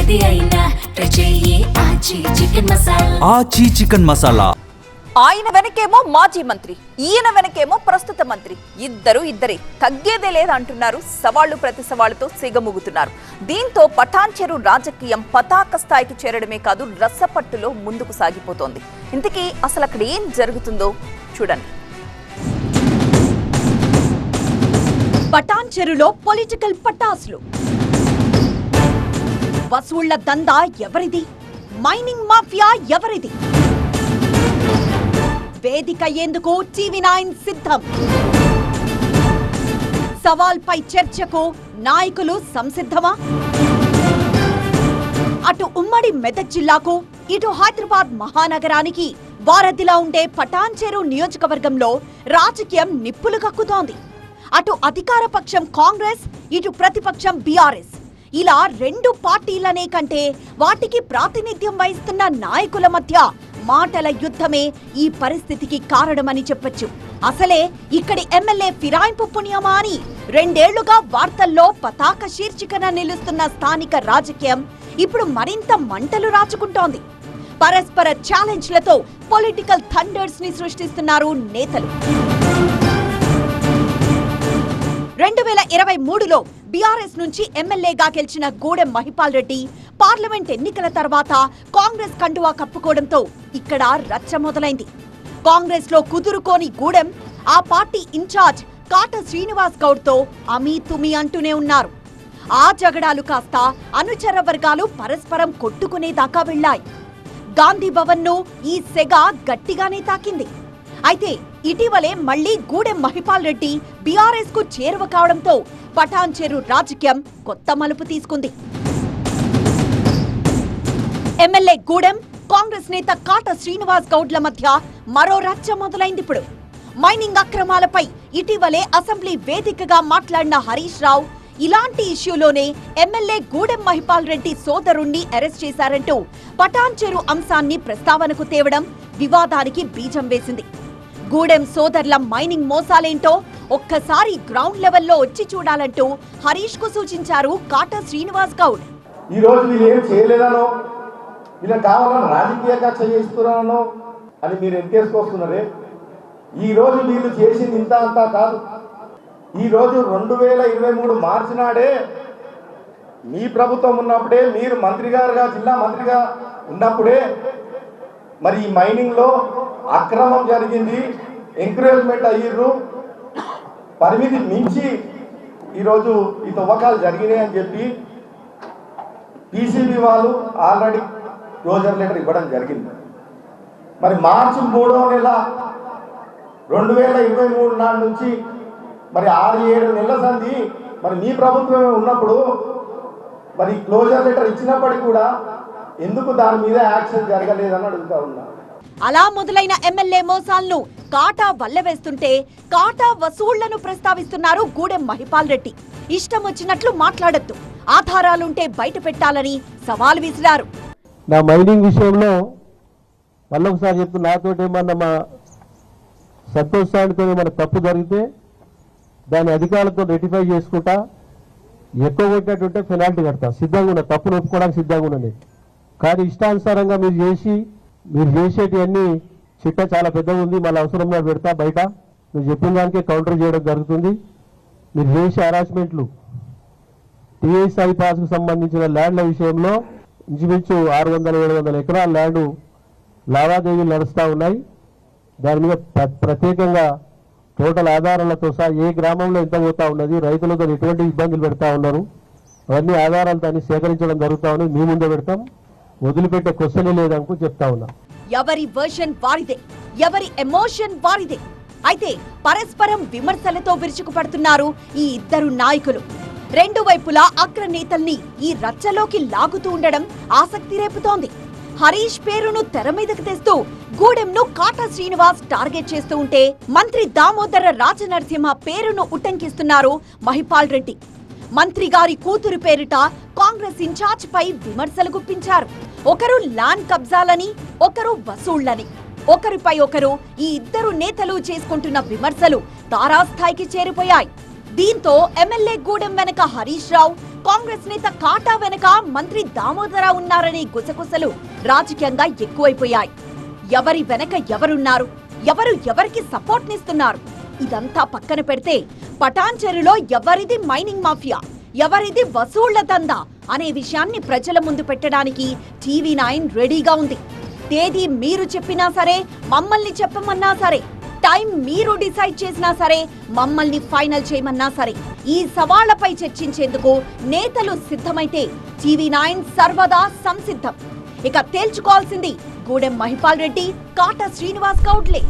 ఏది అయినా ట్రై చెయ్యి ఆచి చికెన్ మసాలా. ఆచి చికెన్ మసాలా. ఆయన వెనకేమో మాజీ మంత్రి, ఈయన వెనకేమో ప్రస్తుత మంత్రి, ఇద్దరే తగ్గేదే లేదంటున్నారు. సవాళ్లు ప్రతి సవాళ్లతో సిగముగుతున్నారు. దీంతో పటాన్చెరు రాజకీయం పతాక స్థాయికి చేరడమే కాదు, రసపట్టులో ముందుకు సాగిపోతోంది. ఇంతకీ అసలు అక్కడ ఏం జరుగుతుందో చూడండి. పటాన్చెరులో పొలిటికల్ పటాసులు. వసూళ్ల దందా ఎవరిది? మైనింగ్ మాఫియా ఎవరిది? వేదిక అయ్యేందుకు TV9 సిద్ధం. సవాల్పై చర్చకు నాయకులు సంసిద్ధమా? అటు ఉమ్మడి మెదక్ జిల్లాకు, ఇటు హైదరాబాద్ మహానగరానికి వారధిలా ఉండే పటాన్చెరు నియోజకవర్గంలో రాజకీయం నిప్పులు కక్కుతోంది. అటు అధికార పక్షం కాంగ్రెస్, ఇటు ప్రతిపక్షం బీఆర్ఎస్, ఇలా రెండు పార్టీలనే కంటే వాటికి ప్రాతినిధ్యం వహిస్తున్న నాయకుల మధ్య మాటల యుద్ధమే ఈ పరిస్థితికి కారణమని చెప్పొచ్చు. అసలే ఇక్కడి ఎమ్మెల్యే ఫిరాయింపు పుణ్యమా అని 2 ఏళ్లుగా వార్తల్లో పతాక శీర్షికన నిలుస్తున్న స్థానిక రాజకీయం ఇప్పుడు మరింత మంటలు రాచుకుంటోంది. పరస్పర ఛాలెంజ్లతో పొలిటికల్ థండర్స్ ని సృష్టిస్తున్నారు నేతలు. 2023లో బీఆర్ఎస్ నుంచి ఎమ్మెల్యేగా గెలిచిన గూడెం మహిపాల్ రెడ్డి పార్లమెంట్ ఎన్నికల తర్వాత కాంగ్రెస్ కండువా కప్పుకోవడంతో ఇక్కడ రచ్చ మొదలైంది. కాంగ్రెస్ లో కుదురుకోని గూడెం ఆ పార్టీ ఇన్ఛార్జ్ కాట శ్రీనివాస్ గౌడ్ తో అమీతుమీ అంటూనే ఉన్నారు. ఆ జగడాలు కాస్త అనుచర వర్గాలు పరస్పరం కొట్టుకునేదాకా వెళ్లాయి. గాంధీ భవన్ ను ఈ సెగ గట్టిగానే తాకింది. అయితే ఇటీవలే మళ్లీ గూడెం మహిపాల్ రెడ్డి బీఆర్ఎస్ కు చేరువ కావడంతో పటాన్చెరు రాజకీయం కొత్త మలుపు తీసుకుంది. ఎమ్మెల్యే గూడెం, కాంగ్రెస్ నేత కాట శ్రీనివాస్ గౌడ్ల మధ్య మరో రచ్చ మొదలైంది. ఇప్పుడు మైనింగ్ అక్రమాలపై ఇటీవలే అసెంబ్లీ వేదికగా మాట్లాడిన హరీష్ రావు ఇలాంటి ఇష్యూలోనే ఎమ్మెల్యే గూడెం మహిపాల్ రెడ్డి సోదరుణ్ణి అరెస్ట్ చేశారంటూ పటాన్చెరు అంశాన్ని ప్రస్తావనకు తేవడం వివాదానికి బీజం వేసింది. గూడెం సోదరుల మైనింగ్ మోసాలేంటో ఒక్కసారి గ్రౌండ్ లెవెల్లో వచ్చి చూడాలంటూ హరీష్ కు సూచించారు కాట శ్రీనివాస్ గౌడ్. ఈ రోజు వీళ్ళు ఏం చేయలేదనో, వీళ్ళకి కావాలని రాజకీయ కక్ష చేస్తున్నానో అని మీరు ఎత్తేసుకొస్తున్నారే. ఈ రోజు వీళ్ళు చేసింది ఇంత అంతా కాదు. ఈ రోజు 2023 మార్చి నాడే మీ ప్రభుత్వం ఉన్నప్పుడే, మీరు మంత్రిగారుగా, జిల్లా మంత్రిగా ఉన్నప్పుడే మరి ఈ మైనింగ్ లో అక్రమం జరిగింది, ఎంకరేజ్మెంట్ అయ్యిర్రు, పరిమితి మించి ఈరోజు ఈ తవ్వకాలు జరిగినాయి అని చెప్పి PCB వాళ్ళు ఆల్రెడీ క్లోజర్ లెటర్ ఇవ్వడం జరిగింది. మరి మార్చి 3వ నెల 2023 నాటి నుంచి మరి 6-7 నెలల సంది మరి మీ ప్రభుత్వమే ఉన్నప్పుడు మరి క్లోజర్ లెటర్ ఇచ్చినప్పటికీ కూడా ఎందుకు దాని మీద యాక్షన్ జరగలేదని అడుగుతా ఉన్నా. అలా మొదలైన ఎమ్మెల్యే మోసాలను కాటా వల్లవేస్తుంటే కాటా వసూళ్లను ప్రస్తావిస్తున్నారు గూడెం మహిపాల్ రెడ్డి. ఇష్టం వచ్చినట్లు మాట్లాడొద్దు, ఆధారాలుంటే బయట పెట్టాలని సవాల్ విసిరారు. నా మైనింగ్ విషయంలో మళ్ళొకసారి చెప్తూ, నాతోటి ఏమన్నా మా సంతోషానితో ఏమన్నా తప్పు జరిగితే దాని అధికారులతో రెటిఫై చేసుకుంటా, ఎక్కువ కొట్టినట్టుంటే పెనాల్టీ కడతా, సిద్ధంగా ఉన్నా, తప్పును ఒప్పుకోవడానికి సిద్ధంగా ఉన్నది. కానీ ఇష్టానుసారంగా మీరు చేసేటివన్నీ చిట్ట చాలా పెద్దగా ఉంది, మళ్ళీ అవసరంగా పెడతా బయట, మీరు చెప్పిన దానికే కౌంటర్ చేయడం జరుగుతుంది. మీరు చేసే హరాస్మెంట్లు TSI పాస్కు సంబంధించిన ల్యాండ్ల విషయంలో ఇంచుమించు 600-700 ఎకరాల ల్యాండ్ లావాదేవీలు నడుస్తూ ఉన్నాయి. దాని మీద ప్రత్యేకంగా టోటల్ ఆధారాలతో సహా ఏ గ్రామంలో ఎంత పోతా ఉన్నది, రైతులతో ఎటువంటి ఇబ్బందులు పెడతా ఉన్నారు, అవన్నీ ఆధారాలతో అన్ని సేకరించడం జరుగుతూ ఉన్నది. మీ ముందే పెడతాం, వదిలిపెట్టే క్వశ్చనే లేదనుకో చెప్తా ఉన్నా. ఎవరి వర్షన్ వారిదే, ఎవరి ఎమోషన్ వారిదే. అయితే పరస్పరం విమర్శలతో విరుచుకుపడుతున్నారు ఈ ఇద్దరు నాయకులు. రెండు వైపులా అగ్రనేతల్ని ఈ రచ్చలోకి లాగుతూ ఉండడం ఆసక్తి రేపుతోంది. హరీష్ పేరును తెర మీదకు తెస్తూ గూడెంను కాటా శ్రీనివాస్ టార్గెట్ చేస్తూ ఉంటే, మంత్రి దామోదర రాజనరసింహ పేరును ఉటంకిస్తున్నారు మహిపాల్ రెడ్డి. మంత్రి గారి కూతురు పేరిట కాంగ్రెస్ ఇన్ఛార్జ్ పై విమర్శలు గుప్పించారు. ఒకరు ల్యాండ్ కబ్జాలని, ఒకరు వసూళ్లని. ఒకరిపై ఒకరు ఈ ఇద్దరు నేతలు చేసుకుంటున్న విమర్శలు తారాస్థాయికి చేరిపోయాయి. దీంతో ఎమ్మెల్యే గూడెం వెనక హరీష్ రావు, కాంగ్రెస్ నేత కాటా వెనక మంత్రి దామోదర ఉన్నారనే గుసగుసలు రాజకీయంగా ఎక్కువైపోయాయి. ఎవరి వెనక ఎవరున్నారు, ఎవరు ఎవరికి సపోర్ట్ నిస్తున్నారు, ఇదంతా పక్కన పెడితే పటాన్ చెరులో ఎవరిది మైనింగ్ మాఫియా, ఎవరిది వసూళ్ల దందా అనే విషయాన్ని ప్రజల ముందు పెట్టడానికి TV9 రెడీగా ఉంది. తేదీ మీరు చెప్పినా సరే, మమ్మల్ని చెప్పమన్నా సరే, టైం మీరు డిసైడ్ చేసినా సరే, మమ్మల్ని ఫైనల్ చేయమన్నా సరే, ఈ సవాళ్లపై చర్చించేందుకు నేతలు సిద్ధమైతే TV9 సర్వదా సంసిద్ధం. ఇక తేల్చుకోవాల్సింది గూడెం మహిపాల్ రెడ్డి, కాటా శ్రీనివాస్ గౌడ్లే.